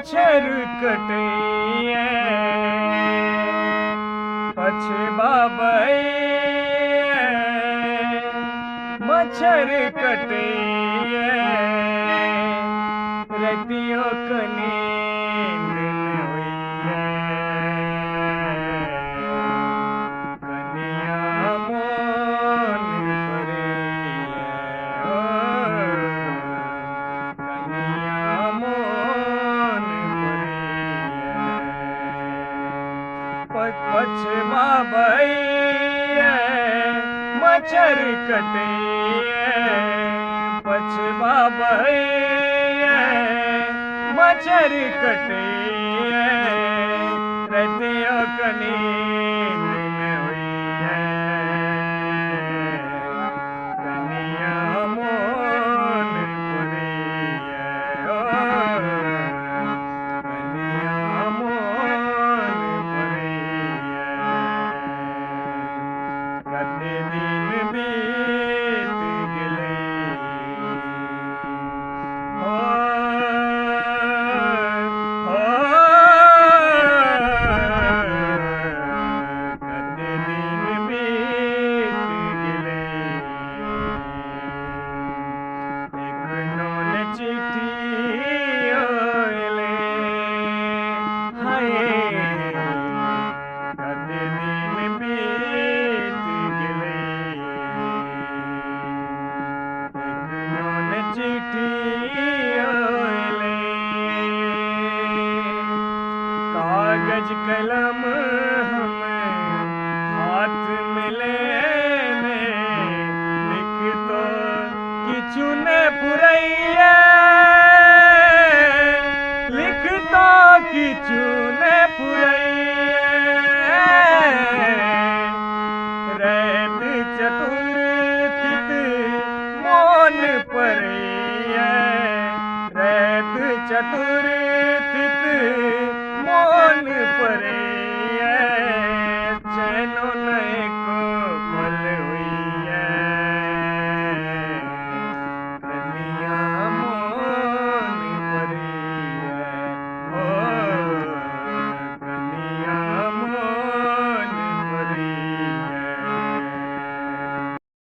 मच्छर कटैया पछे बाबैया मच्छर कटैया रतियों क नींद न होइया कनिया मोन परैया कनिया मोन परैया पछे बाबैया मच्छर कटैया पछे बाबैया मच्छर कटैया रतियों क नींद न होइया कनिया मोन परैया कनिया मोन परैया कते दिन बीत गेलै कते दिन बीत गेलै एखनो ने चिट्ठी अएलै हाय कते दिन बीत गेलै एखनो ने चिट्ठी अएलै कागज कलम हम हाथ में लेने लिख तो किछु ने पुरैया लिख तो किछु ने पुरैया रैत चतुर्थित मोन परैया रैत चतुर्थित मोन परैया